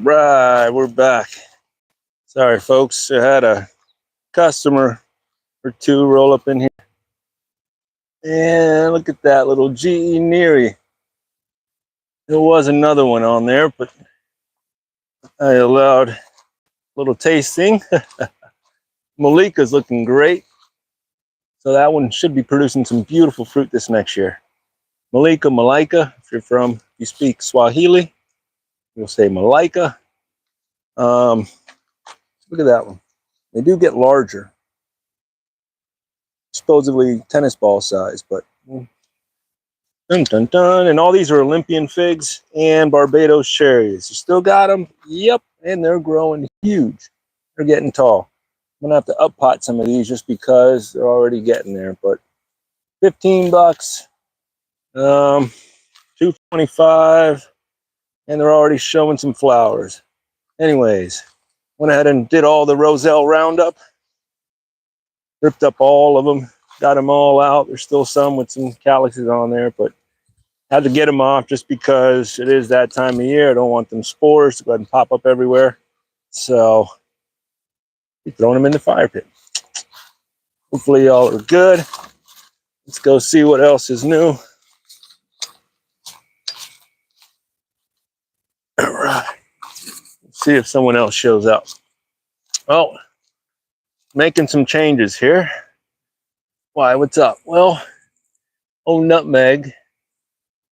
Right, we're back. Sorry, folks. I had a customer or two roll up in here. And look at that little GE Neary. There was another one on there, but I allowed a little tasting. Malika's looking great. So that one should be producing some beautiful fruit this next year. Malika, if you speak Swahili, you'll say Malika. Look at that one. They do get larger. Supposedly tennis ball size, but dun dun dun. And all these are Olympian figs and Barbados cherries. You still got them? Yep. And they're growing huge. They're getting tall. I'm gonna have to up pot some of these just because they're already getting there. But $15, $2.25, and they're already showing some flowers. Anyways, went ahead and did all the Roselle Roundup. Ripped up all of them, got them all out. There's still some with some calyxes on there, but had to get them off just because it is that time of year. I don't want them spores to go ahead and pop up everywhere. So we're throwing them in the fire pit. Hopefully y'all are good. Let's go see what else is new. All right. Let's see if someone else shows up. Oh, making some changes here. Why, what's up? Well, Nutmeg,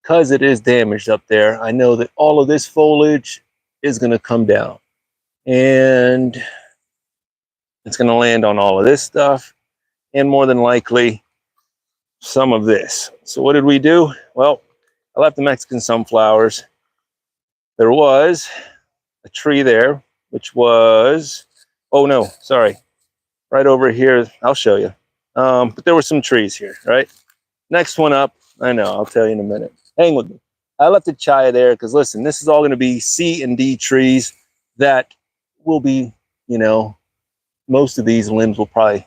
because it is damaged up there, I know that all of this foliage is going to come down. And it's going to land on all of this stuff. And more than likely, some of this. So what did we do? Well, I left the Mexican sunflowers. There was a tree there, which was, oh no, sorry. Right over here, I'll show you. But there were some trees here, right? Next one up, I know, I'll tell you in a minute. Hang with me. I left the chaya there because, listen, this is all going to be C and D trees that will be, most of these limbs will probably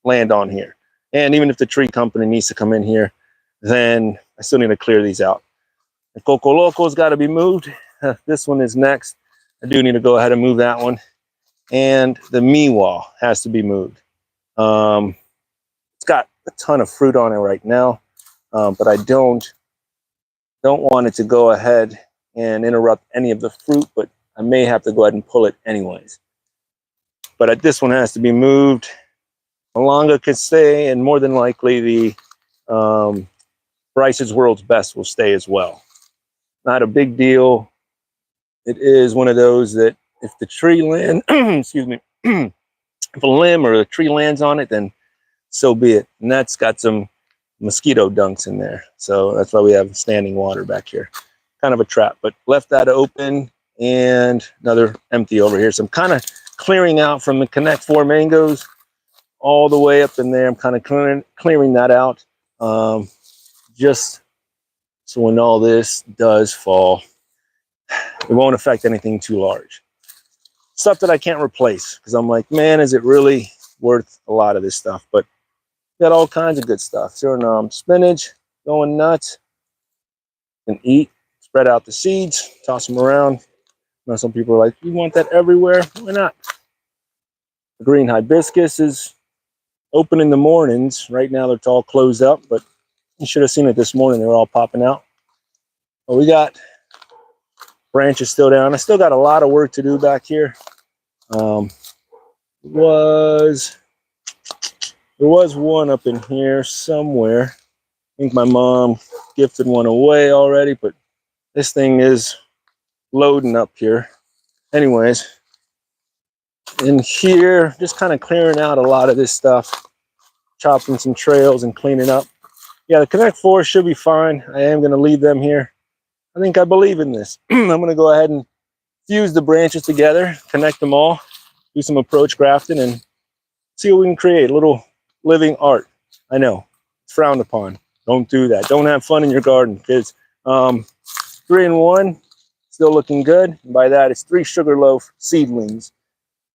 land on here. And even if the tree company needs to come in here, then I still need to clear these out. The Coco Loco's got to be moved. This one is next. I do need to go ahead and move that one. And the Miwa has to be moved. It's got a ton of fruit on it right now, but I don't want it to go ahead and interrupt any of the fruit, but I may have to go ahead and pull it anyways. But this one has to be moved. Malanga can stay, and more than likely the Bryce's World's Best will stay as well. Not a big deal. It is one of those that if the tree land, excuse me, if a limb or a tree lands on it, then so be it. And that's got some mosquito dunks in there. So that's why we have standing water back here. Kind of a trap, but left that open and another empty over here. So I'm kind of clearing out from the Connect 4 mangoes all the way up in there. I'm kind of clearing that out just so when all this does fall, it won't affect anything too large. Stuff that I can't replace because I'm like, man, is it really worth a lot of this stuff? But got all kinds of good stuff. So spinach, going nuts. Can eat, spread out the seeds, toss them around. Now some people are like, you want that everywhere? Why not? The green hibiscus is open in the mornings. Right now they're all closed up, but you should have seen it this morning. They're all popping out. But we got branches still down. I still got a lot of work to do back here. There was one up in here somewhere. I think my mom gifted one away already, but this thing is loading up here. Anyways, in here, just kind of clearing out a lot of this stuff, chopping some trails and cleaning up. Yeah, the Connect 4 should be fine. I am going to leave them here. I think I believe in this. I'm going to go ahead and fuse the branches together, connect them all, do some approach grafting, and see what we can create. A little living art. I know, it's frowned upon. Don't do that. Don't have fun in your garden, kids. 3-in-1, still looking good. And by that, it's 3 sugarloaf seedlings.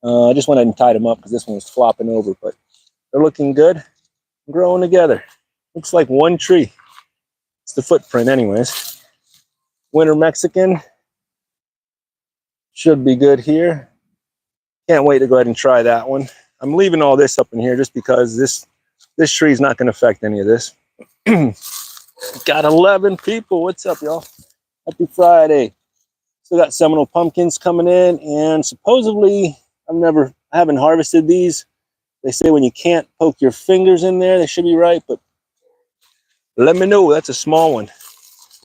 I just went ahead and tied them up because this one was flopping over, but they're looking good, growing together. Looks like one tree. It's the footprint anyways. Winter Mexican. Should be good here. Can't wait to go ahead and try that one. I'm leaving all this up in here just because this tree is not going to affect any of this. Got 11 people. What's up, y'all? Happy Friday. Still got Seminole pumpkins coming in, and supposedly I haven't harvested these. They say when you can't poke your fingers in there, they should be right, but let me know. That's a small one.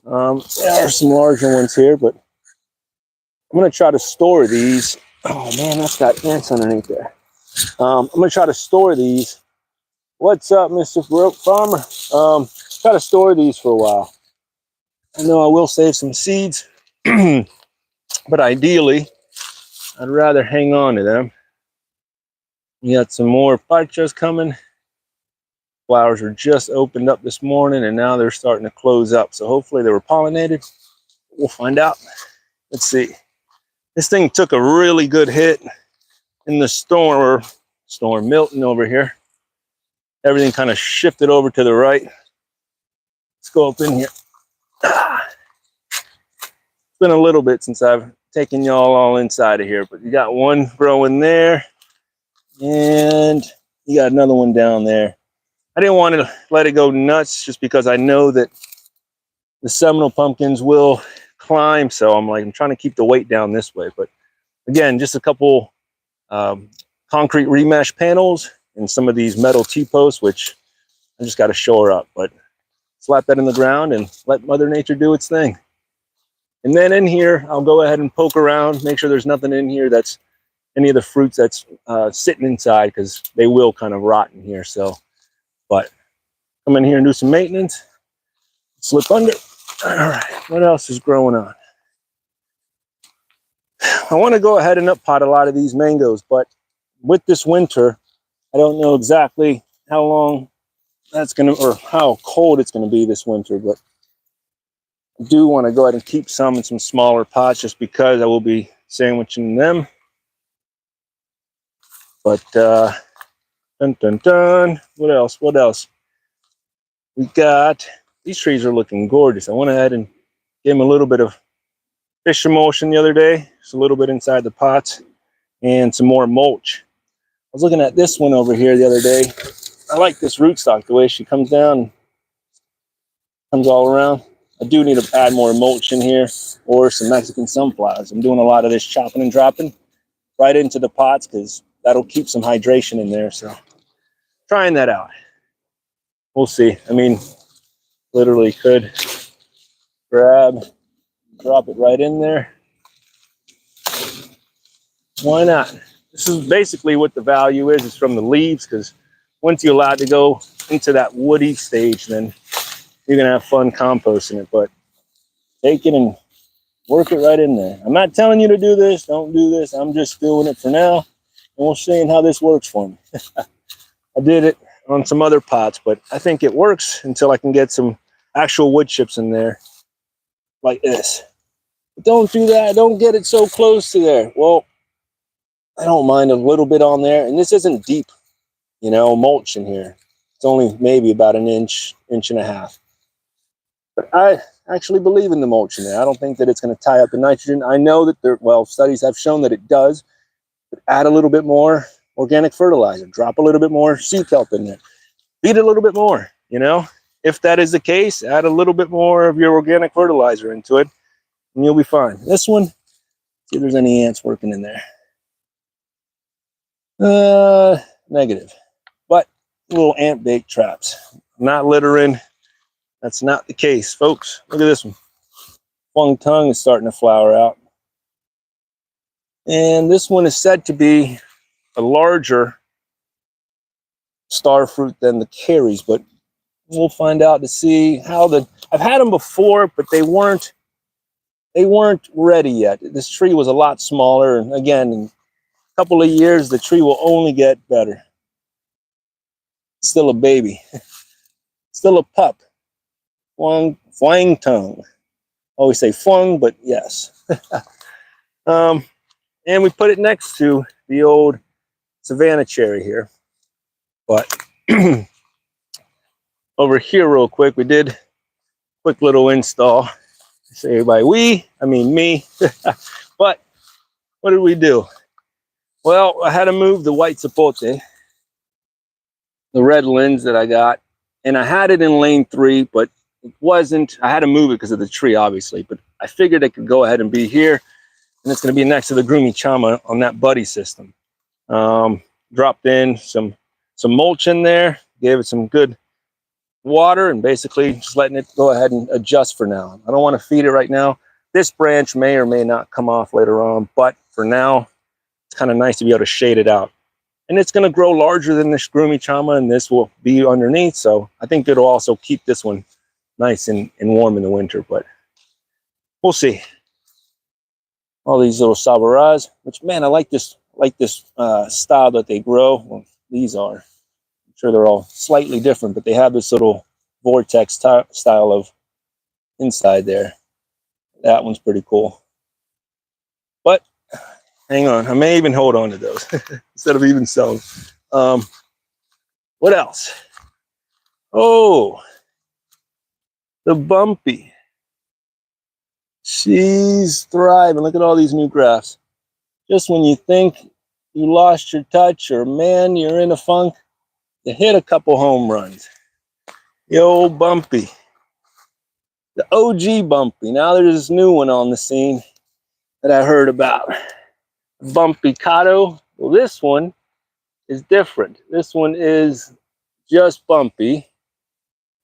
There are some larger ones here, but I'm going to try to store these. Oh man, that's got ants underneath there. I'm going to try to store these. What's up, Mr. Broke Farmer? Try to store these for a while. I know I will save some seeds, but ideally, I'd rather hang on to them. We got some more pachas coming. Flowers were just opened up this morning, and now they're starting to close up. So hopefully they were pollinated. We'll find out. Let's see. This thing took a really good hit in the storm Milton over here. Everything kind of shifted over to the right. Let's go up in here. It's been a little bit since I've taken y'all all inside of here, but you got one growing there, and you got another one down there. I didn't want to let it go nuts just because I know that the Seminole pumpkins will climb, so I'm trying to keep the weight down this way. But again, just a couple concrete remesh panels and some of these metal T-posts, which I just got to shore up. But slap that in the ground and let Mother Nature do its thing. And then in here, I'll go ahead and poke around, make sure there's nothing in here that's any of the fruits that's sitting inside, because they will kind of rot in here. So, but come in here and do some maintenance. Slip under. All right, what else is growing on? I want to go ahead and up pot a lot of these mangoes, but with this winter, I don't know exactly how long that's going to, or how cold it's going to be this winter, but I do want to go ahead and keep some in some smaller pots just because I will be sandwiching them. But dun dun dun. What else? What else? We got, these trees are looking gorgeous. I went ahead and gave them a little bit of fish emulsion the other day, just a little bit inside the pots, and some more mulch. I was looking at this one over here the other day. I like this rootstock, the way she comes down, comes all around. I do need to add more mulch in here, or some Mexican sunflowers. I'm doing a lot of this chopping and dropping right into the pots because that'll keep some hydration in there. So trying that out. We'll see. I mean, literally could drop it right in there. Why not? This is basically what the value is from the leaves, because once you allow it to go into that woody stage, then you're going to have fun composting it. But take it and work it right in there. I'm not telling you to do this. Don't do this. I'm just doing it for now. And we'll see how this works for me. I did it on some other pots, but I think it works until I can get some actual wood chips in there like this. But don't do that. Don't get it so close to there. Well, I don't mind a little bit on there. And this isn't deep, you know, mulch in here. It's only maybe about an inch, inch and a half. But I actually believe in the mulch in there. I don't think that it's going to tie up the nitrogen. I know that studies have shown that it does. But add a little bit more organic fertilizer. Drop a little bit more seed kelp in there. Feed it a little bit more, you know. If that is the case, add a little bit more of your organic fertilizer into it, and you'll be fine. This one, see if there's any ants working in there. Negative. But little ant bait traps. Not littering. That's not the case, folks. Look at this one. Fung tongue is starting to flower out. And this one is said to be a larger star fruit than the carries, but we'll find out to see how I've had them before, but they weren't ready yet. This tree was a lot smaller, and again, in a couple of years, the tree will only get better. Still a baby. Still a pup. Flying tongue. Always say fung, but yes. And we put it next to the old Savannah cherry here. But over here real quick, we did a quick little install. I say everybody we, I mean me. But what did we do? Well, I had to move the white sapote, the red lens that I got, and I had it in lane 3, but it wasn't. I had to move it because of the tree, obviously, but I figured it could go ahead and be here, and it's going to be next to the Groomy Chama on that buddy system. Dropped in some mulch in there, gave it some good water, and basically just letting it go ahead and adjust for now. I don't want to feed it right now. This branch may or may not come off later on, but for now, it's kind of nice to be able to shade it out. And it's going to grow larger than this Groomy Chama, and this will be underneath. So I think it'll also keep this one nice and warm in the winter, but we'll see. All these little sabaras, which, man, I like this style that they grow. Well, these are. I'm sure they're all slightly different, but they have this little vortex style of inside there. That one's pretty cool. But hang on, I may even hold on to those instead of even selling. What else? Oh, the Bumpy. She's thriving. Look at all these new grafts. Just when you think you lost your touch, or man, you're in a funk, you hit a couple home runs. The old Bumpy. The OG Bumpy. Now there's this new one on the scene that I heard about. Bumpy Cotto. Well, this one is different. This one is just Bumpy.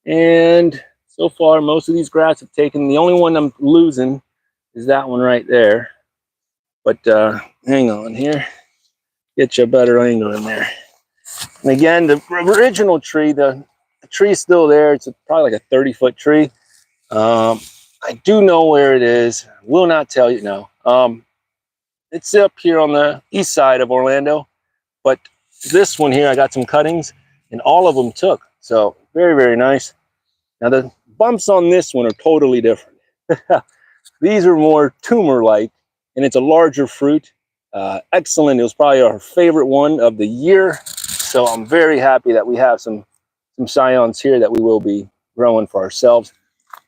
And so far, most of these grafts have taken. The only one I'm losing is that one right there. But hang on here. Get you a better angle in there. And again, the original tree, the tree's still there. It's probably like a 30-foot tree. I do know where it is. I will not tell you now. It's up here on the east side of Orlando. But this one here, I got some cuttings, and all of them took. So very, very nice. Now the bumps on this one are totally different. These are more tumor-like, and it's a larger fruit. Excellent. It was probably our favorite one of the year. So I'm very happy that we have some scions here that we will be growing for ourselves.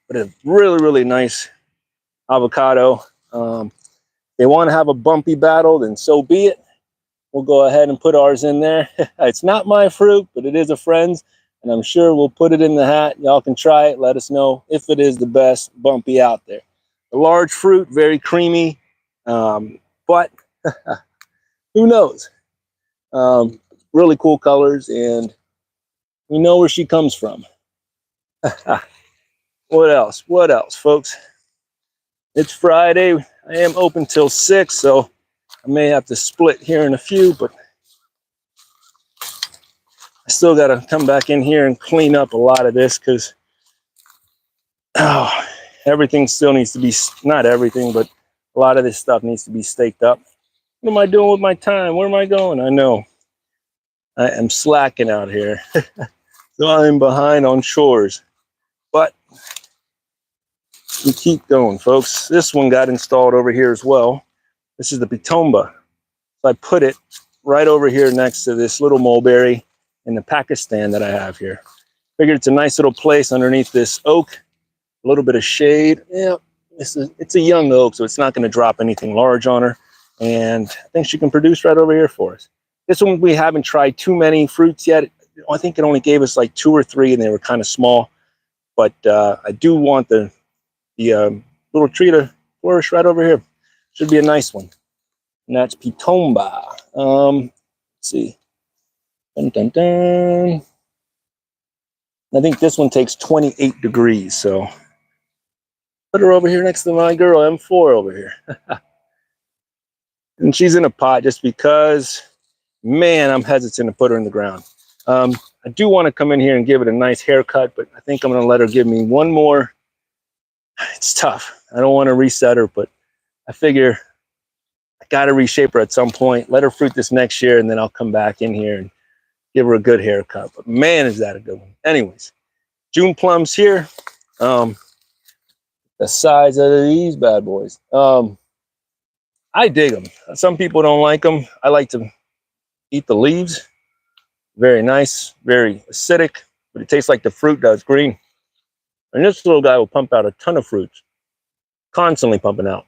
But a really, really nice avocado. They want to have a bumpy battle, then so be it. We'll go ahead and put ours in there. It's not my fruit, but it is a friend's, and I'm sure we'll put it in the hat. Y'all can try it. Let us know if it is the best bumpy out there. A large fruit, very creamy, but who knows? Really cool colors, and we know where she comes from. What else? What else, folks? It's Friday. I am open till 6, so I may have to split here in a few, but I still got to come back in here and clean up a lot of this because everything still needs to be, not everything, but a lot of this stuff needs to be staked up. What am I doing with my time? Where am I going? I know I am slacking out here. So I'm behind on chores, but we keep going, folks. This one got installed over here as well. This is the Pitomba. So I put it right over here next to this little mulberry in the Pakistan that I have here. Figured it's a nice little place underneath this oak. A little bit of shade. Yeah, it's a young oak, so it's not going to drop anything large on her. And I think she can produce right over here for us. This one, we haven't tried too many fruits yet. I think it only gave us like 2 or 3, and they were kind of small. But I do want the little tree to flourish right over here. Should be a nice one. And that's Pitomba. Let's see. Dun, dun, dun. I think this one takes 28 degrees, so put her over here next to my girl M4 over here. And she's in a pot just because, man, I'm hesitant to put her in the ground. I do want to come in here and give it a nice haircut, but I think I'm going to let her give me one more. It's tough. I don't want to reset her, but I figure I got to reshape her at some point. Let her fruit this next year, and then I'll come back in here and give her a good haircut. But man, is that a good one. Anyways, June plums here. The size of these bad boys. I dig them. Some people don't like them. I like to eat the leaves. Very nice, very acidic, but it tastes like the fruit does, green. And this little guy will pump out a ton of fruits, constantly pumping out.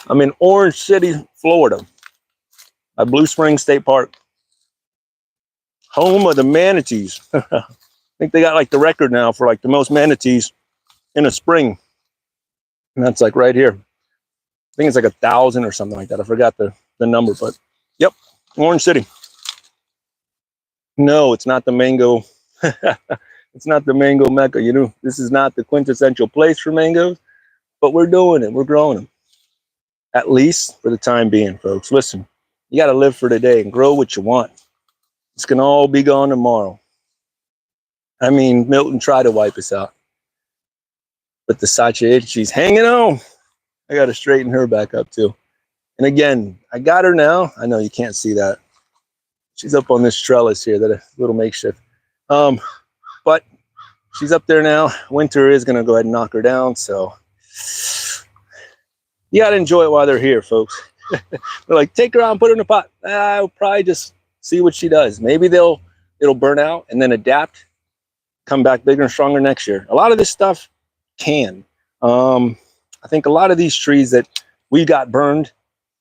I'm in Orange City, Florida, at Blue Springs State Park, home of the manatees. I think they got like the record now for like the most manatees in a spring. And that's like right here. I think it's like 1,000 or something like that. I forgot the number, but yep, Orange City. No, it's not the mango. It's not the mango mecca. You know, this is not the quintessential place for mangoes, but we're doing it. We're growing them. At least for the time being, folks. Listen, you got to live for today and grow what you want. It's going to all be gone tomorrow. I mean, Milton tried to wipe us out, but the Sacha, she's hanging on. I got to straighten her back up too. And again, I got her now. I know you can't see that. She's up on this trellis here, that a little makeshift. But she's up there now. Winter is going to go ahead and knock her down. So you got to enjoy it while they're here, folks. They're like, take her out and put her in a pot. I'll probably just see what she does. Maybe it'll burn out and then adapt, come back bigger and stronger next year. A lot of this stuff can. I think a lot of these trees that we got burned,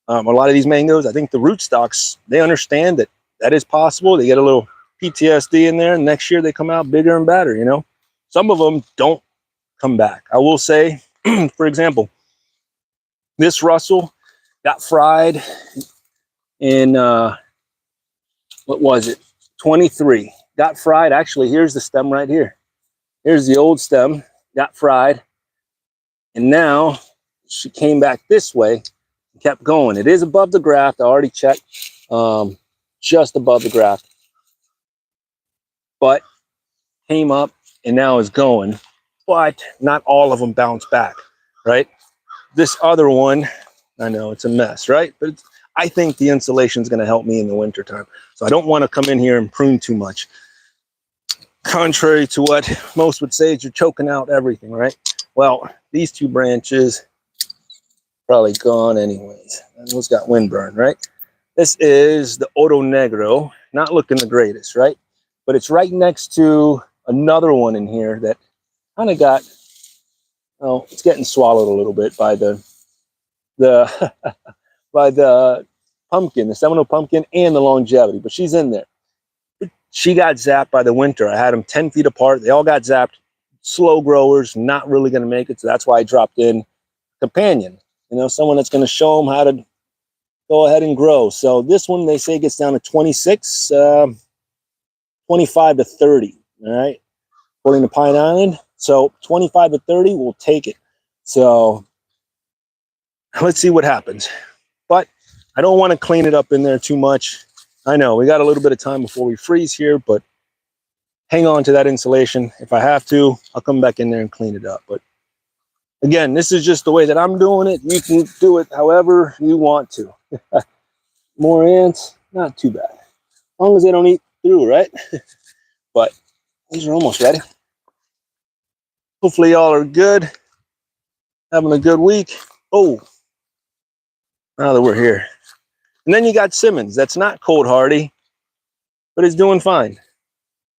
a lot of these mangoes, I think the rootstocks, they understand that that is possible. They get a little PTSD in there, and next year they come out bigger and better, you know. Some of them don't come back. I will say, for example, this Russell got fried in, what was it, 23. Got fried. Actually, here's the stem right here. Here's the old stem, got fried. And now she came back this way and kept going. It is above the graft. I already checked, just above the graft. But came up and now is going. But not all of them bounce back, right? This other one, I know it's a mess, right? But I think the insulation is going to help me in the wintertime. So I don't want to come in here and prune too much. Contrary to what most would say, is you're choking out everything, right? Well, these two branches probably gone anyways. And those got windburn, right? This is the Oto Negro, not looking the greatest, right? But it's right next to another one in here that kind of got, oh, it's getting swallowed a little bit by the by the pumpkin, the Seminole pumpkin, and the longevity. But she's in there. She got zapped by the winter. I had them 10 feet apart. They all got zapped. Slow growers, not really going to make it. So that's why I dropped in companion, you know, someone that's going to show them how to go ahead and grow. So this one, they say, gets down to 26, 25 to 30. All right. According to Pine Island. So 25 to 30, we'll take it. So let's see what happens. But I don't want to clean it up in there too much. I know we got a little bit of time before we freeze here, but hang on to that insulation. If I have to, I'll come back in there and clean it up. But again, this is just the way that I'm doing it. You can do it however you want to. More ants, not too bad. As long as they don't eat through, right? But these are almost ready. Hopefully y'all are good. Having a good week. Oh, now that we're here. And then you got Simmons. That's not cold hardy, but it's doing fine.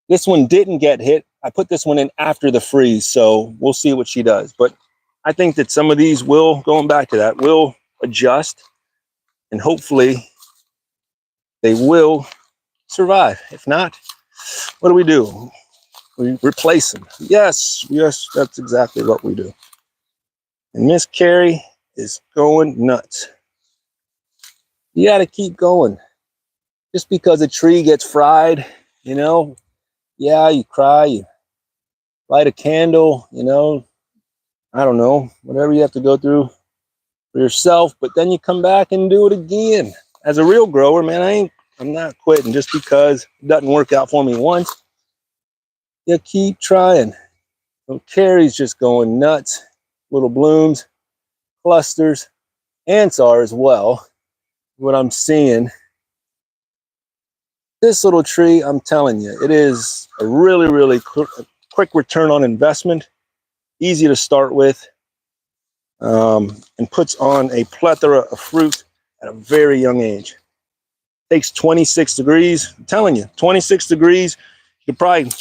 This one didn't get hit. I put this one in after the freeze, so we'll see what she does. But I think that some of these will, going back to that, will adjust, and hopefully they will survive. If not, what do? We replace them. Yes, that's exactly what we do. And Miss Carrie is going nuts. You got to keep going. Just because a tree gets fried, you know, yeah, you cry, you light a candle, you know, I don't know, whatever you have to go through for yourself, but then you come back and do it again. As a real grower, man, I'm not quitting just because it doesn't work out for me once. You keep trying. So Carrie's just going nuts. Little blooms, clusters, ants are as well. What I'm seeing. This little tree, I'm telling you, it is a really, really quick return on investment, easy to start with, and puts on a plethora of fruit at a very young age. Takes 26 degrees. I'm telling you, 26 degrees. You could probably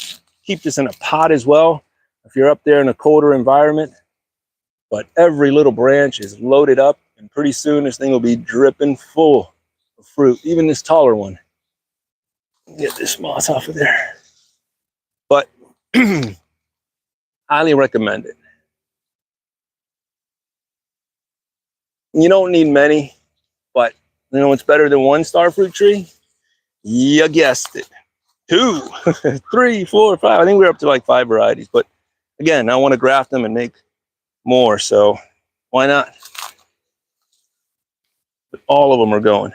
keep this in a pot as well if you're up there in a colder environment. But every little branch is loaded up And pretty soon this thing will be dripping full of fruit, even this taller one. Get this moss off of there. But highly recommend it. You don't need many, but you know what's better than one star fruit tree? You guessed it. 2, 3, 4, 5. I think we're up to like 5 varieties. But again, I want to graft them and make more. So why not? But all of them are going.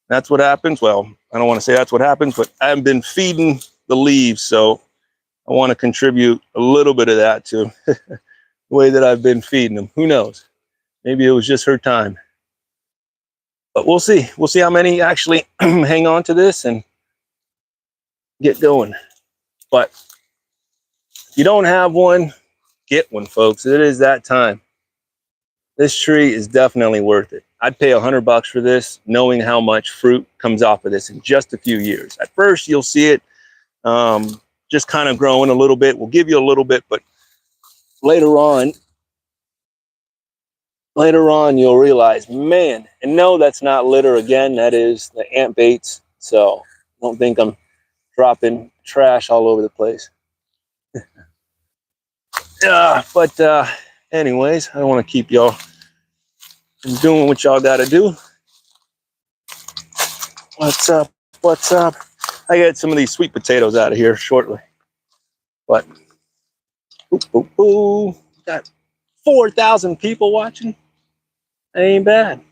That's what happens. Well, I don't want to say that's what happens, but I've been feeding the leaves. So I want to contribute a little bit of that to the way that I've been feeding them. Who knows? Maybe it was just her time. But we'll see. We'll see how many actually hang on to this and get going. But if you don't have one, get one, folks. It is that time. This tree is definitely worth it. I'd pay $100 for this, knowing how much fruit comes off of this in just a few years. At first, you'll see it just kind of growing a little bit. We'll give you a little bit, but later on, you'll realize, man, and no, that's not litter again. That is the ant baits. So don't think I'm dropping trash all over the place. But anyways, I don't want to keep y'all from doing what y'all got to do. What's up? What's up? I get some of these sweet potatoes out of here shortly. But, got 4,000 people watching. That ain't bad.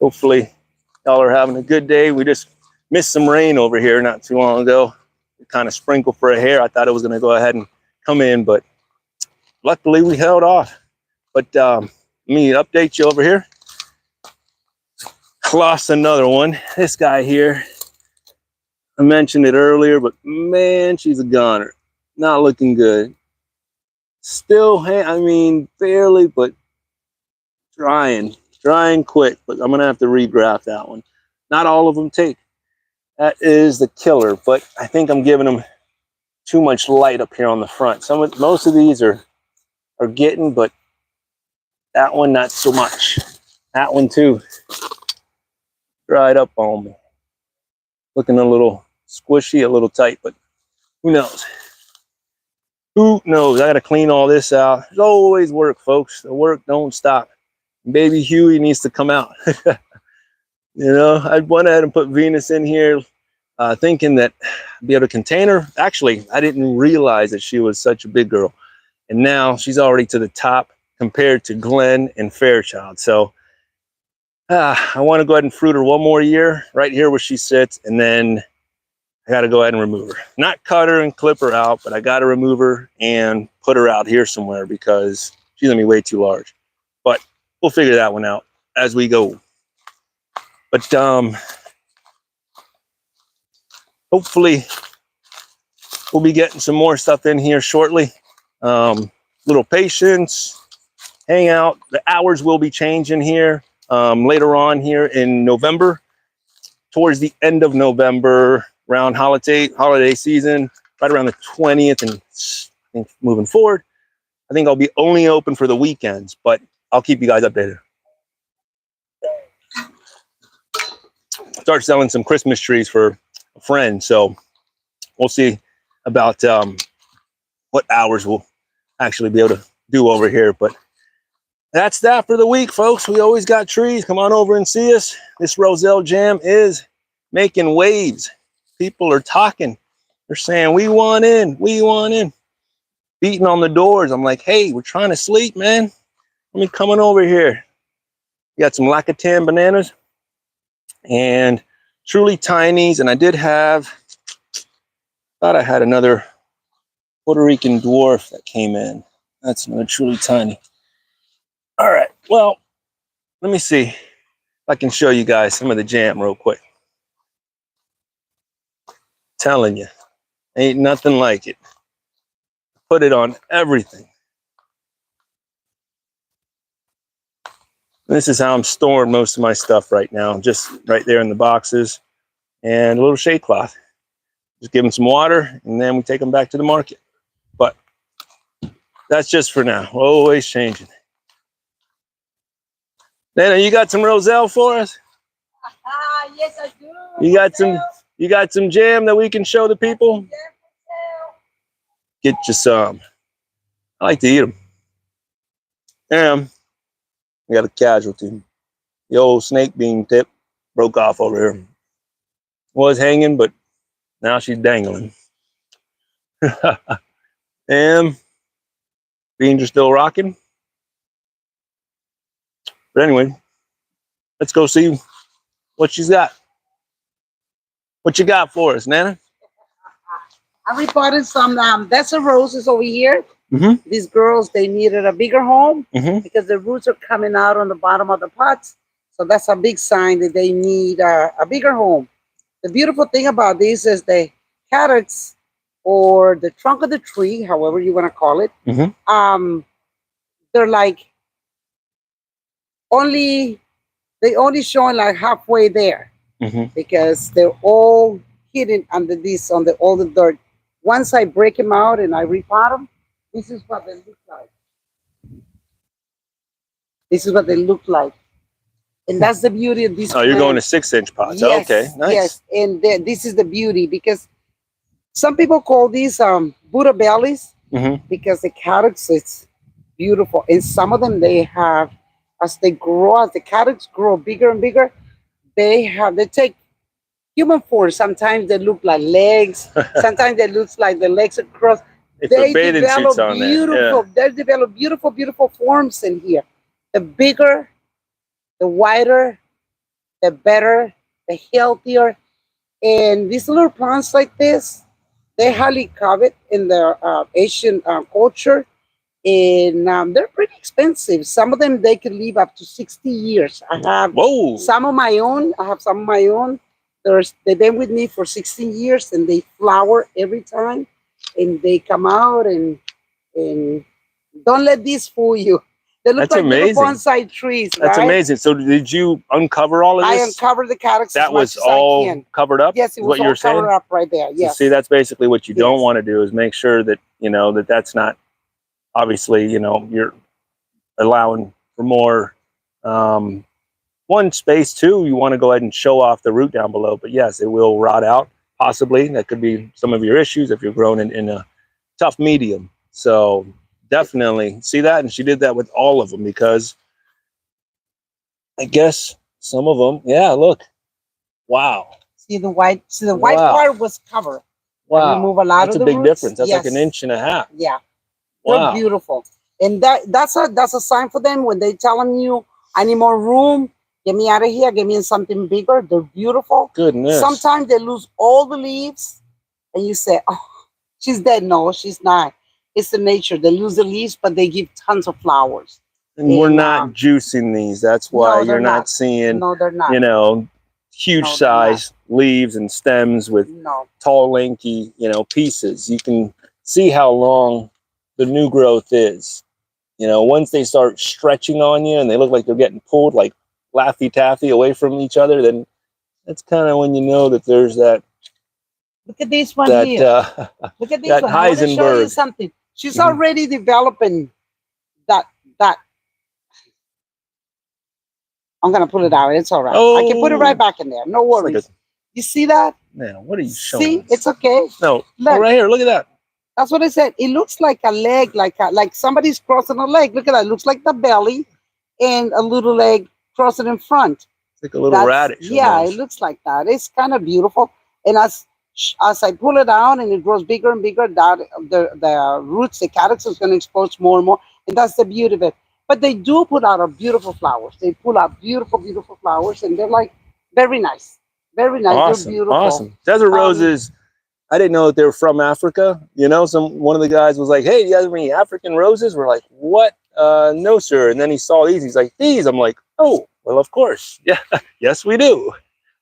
Hopefully, y'all are having a good day. We just missed some rain over here not too long ago. It kind of sprinkled for a hair. I thought it was going to go ahead and come in, but luckily we held off. But let me update you over here. Lost another one. This guy here, I mentioned it earlier, but man, she's a goner. Not looking good. Still, I mean, barely, but drying quick. But I'm gonna have to regraft that one. Not all of them take. That is the killer, but I think I'm giving them too much light up here on the front. Most of these are getting, but that one not so much. That one too dried up on me. Looking a little squishy, a little tight, but who knows? Who knows? I got to clean all this out. There's always work, folks. The work don't stop. Baby Huey needs to come out. You know, I went ahead and put Venus in here thinking that I'd be able to contain her. Actually, I didn't realize that she was such a big girl. And now she's already to the top compared to Glenn and Fairchild. So I want to go ahead and fruit her one more year right here where she sits, and then I got to go ahead and remove her. Not cut her and clip her out, but I got to remove her and put her out here somewhere because she's going to be way too large. But we'll figure that one out as we go. But hopefully we'll be getting some more stuff in here shortly. Little patience, hang out. The hours will be changing here later on here in November. Towards the end of November, around holiday season, right around the 20th, and I think moving forward, I think I'll be only open for the weekends, but I'll keep you guys updated. Start selling some Christmas trees for a friend, so we'll see about what hours we'll actually be able to do over here. But that's that for the week, folks. We always got trees. Come on over and see us. This Roselle Jam is making waves. People are talking. They're saying, we want in, we want in. Beating on the doors. I'm like, hey, we're trying to sleep, man. Let me come on over here. We got some Lacatan bananas and Truly Tinies. And I did have, thought I had another Puerto Rican dwarf that came in. That's another Truly Tiny. All right, well, let me see if I can show you guys some of the jam real quick. Telling you, ain't nothing like it. Put it on everything. This is how I'm storing most of my stuff right now, just right there in the boxes and a little shade cloth. Just give them some water and then we take them back to the market. But That's just for now. Always changing. Nana, you got some Roselle for us? Yes, I do. You got some jam that we can show the people? Get you some. I like to eat them. And we got a casualty. The old snake bean tip broke off over here. Was hanging, but now she's dangling. And beans are still rocking. But anyway, let's go see what she's got. What you got for us, Nana? I reported some desert roses over here. Mm-hmm. These girls, they needed a bigger home Mm-hmm. because the roots are coming out on the bottom of the pots. So that's a big sign that they need a bigger home. The beautiful thing about this is the calyx or the trunk of the tree, however you want to call it. Mm-hmm. They're like only showing like halfway there Mm-hmm. because they're all hidden under this on all the dirt. Once I break them out and I repot them, this is what they look like. This is what they look like. And that's the beauty of these Oh, you're going to plants. 6-inch pots. Yes, Oh, okay, nice. yes. And this is the beauty because some people call these Buddha bellies Mm-hmm. because the calyx is beautiful. And some of them they have, as the calyx grow bigger and bigger, they take human form. Sometimes they look like legs. Sometimes they look like the legs are crossed. They develop beautiful. They develop beautiful, beautiful forms in here. The bigger, the wider, the better, the healthier. And these little plants like this, they highly covet in the Asian culture, and they're pretty expensive. Some of them they can live up to 60 years. I have some of my own. They've been with me for 16 years, and they flower every time, and they come out and don't let this fool you. They look like little bonsai trees, right? That's amazing. So did you uncover all of this? I uncovered the calyx. That was all covered up? Yes, it was all covered up right there. Yes. So see, that's basically what you don't want to do is make sure that, that's not, obviously, you're allowing for more, one space, too, you want to go ahead and show off the root down below. But yes, it will rot out, possibly. That could be some of your issues if you're growing in a tough medium. So definitely see that, and she did that with all of them because I guess some of them, yeah, look, wow. See the white part was covered. Wow, remove a lot that's of a the big roots. difference. That's like 1.5 inches. Yeah, wow. They're beautiful, and that's a sign for them when they telling you, I need more room. Get me out of here. Get me in something bigger. They're beautiful. Goodness. Sometimes they lose all the leaves, and you say, "Oh, she's dead." No, she's not. It's the nature. They lose the leaves, but they give tons of flowers. And we're not juicing these. That's why you're not seeing, they're not. Huge size leaves and stems with tall, lanky, pieces. You can see how long the new growth is. Once they start stretching on you and they look like they're getting pulled like Laffy Taffy away from each other, then that's kind of when you know that there's that. Look at this one here. Look at this one. I want to show you something. She's already developing that. I'm going to pull it out. It's all right. I can put it right back in there. No worries. You see that? Man, what are you showing? See, it's okay. No, right here. Look at that. That's what I said. It looks like a leg, like somebody's crossing a leg. Look at that. It looks like the belly and a little leg crossing in front. It's like a little radish. Yeah, almost. It looks like that. It's kind of beautiful. And as I pull it out and it grows bigger and bigger, the roots, the calyx is going to expose more and more. And that's the beauty of it. But they do put out beautiful flowers. They pull out beautiful, beautiful flowers. And they're like very nice. Very nice. Awesome. They're beautiful. Awesome. Desert roses. I didn't know that they were from Africa. One of the guys was like, "Hey, do you guys have any African roses?" We're like, "What? No, sir." And then he saw these. He's like, "These." I'm like, "Oh, well, of course. Yeah, yes, we do."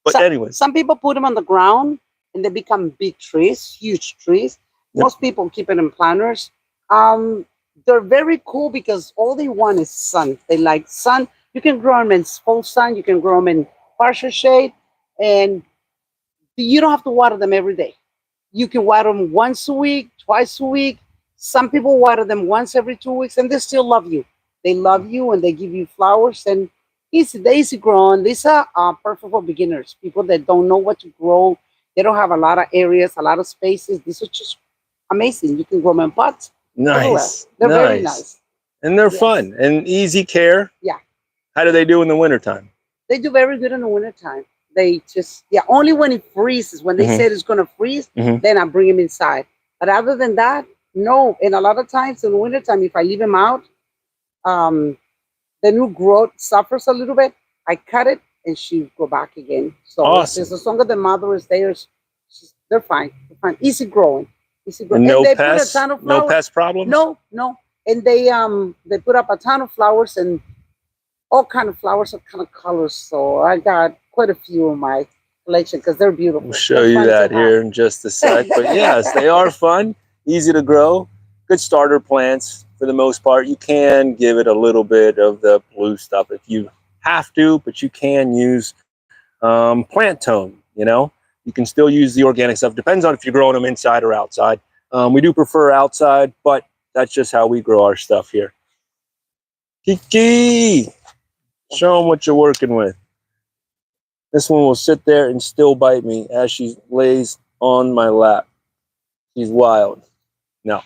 But anyway. Some people put them on the ground and they become big trees, huge trees. Yep. Most people keep it in planters. They're very cool because all they want is sun. They like sun. You can grow them in full sun. You can grow them in partial shade. And you don't have to water them every day. You can water them once a week, twice a week, Some people water them once every 2 weeks, and they still love you. They love you, and they give you flowers. And they're easy growing. These are perfect for beginners. People that don't know what to grow. They don't have a lot of areas, a lot of spaces. These are just amazing. You can grow them in pots everywhere. Nice. They're very Nice. nice. And they're Yes. fun and easy care. Yeah. How do they do in the wintertime? They do very good in the wintertime. They just, yeah, only when it freezes, when they Mhm. said it's going to freeze, Mhm. then I bring them inside. But other than that, no. And a lot of times in the wintertime, if I leave them out, um, the new growth suffers a little bit. I cut it and she go back again. So Awesome. as long as the mother is there, they're fine. They're fine. Easy growing. Easy growing. And no they put a pests? ton of No flowers. pest problems? No, no. And they put up a ton of flowers and all kind of flowers, all kind of colors. So I got quite a few in my collection because they're beautiful. We'll show They're you fun to that have. here in just a sec. But yes, they are fun, easy to grow, good starter plants for the most part. You can give it a little bit of the blue stuff if you have to, but you can use plant tone, you know. You can still use the organic stuff. Depends on if you're growing them inside or outside. We do prefer outside, but that's just how we grow our stuff here. Kiki, show them what you're working with. This one will sit there and still bite me as she lays on my lap. She's wild. No.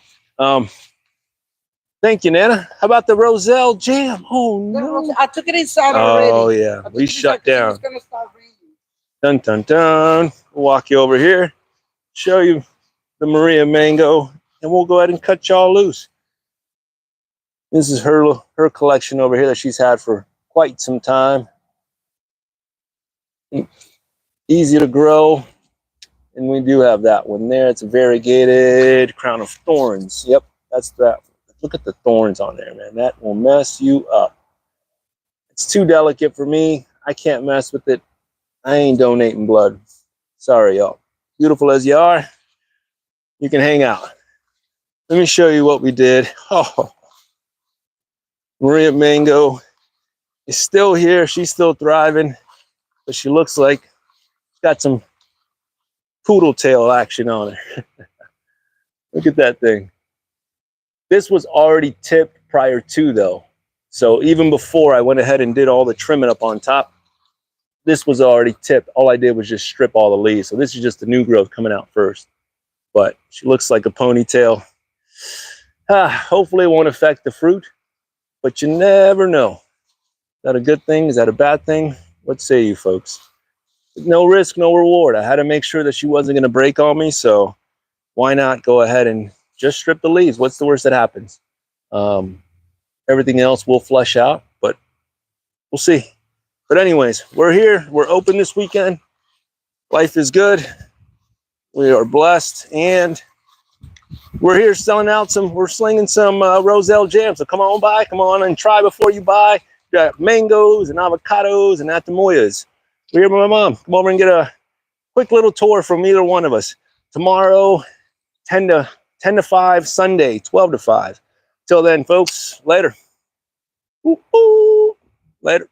Thank you, Nana. How about the Roselle jam? Oh, no. I took it inside already. Oh, yeah. I took We it shut inside 'cause it down. was gonna start raining. Dun, dun, dun. We'll walk you over here, show you the Maria mango, and we'll go ahead and cut y'all loose. This is her collection over here that she's had for quite some time. Easy to grow. And we do have that one there. It's a variegated crown of thorns. Yep, that's that. Look at the thorns on there, man. That will mess you up. It's too delicate for me. I can't mess with it. I ain't donating blood. Sorry, y'all. Beautiful as you are, you can hang out. Let me show you what we did. Oh, Maria Mango is still here. She's still thriving, but she looks like she's got some poodle tail action on her. Look at that thing. This was already tipped prior to, though. So even before I went ahead and did all the trimming up on top, this was already tipped. All I did was just strip all the leaves. So this is just the new growth coming out first. But she looks like a ponytail. Hopefully it won't affect the fruit, but you never know. Is that a good thing? Is that a bad thing? What say you folks? No risk, no reward. I had to make sure that she wasn't going to break on me, so why not go ahead and just strip the leaves? What's the worst that happens? Everything else will flush out, but we'll see. But anyways, we're here. We're open this weekend. Life is good. We are blessed, and we're here selling out we're slinging some Roselle jam. So come on by, come on and try before you buy. We got mangoes and avocados and atamoyas. We're here with my mom. Come over and get a quick little tour from either one of us. Tomorrow, 10 to 5, Sunday, 12 to 5. Till then, folks, later. Later.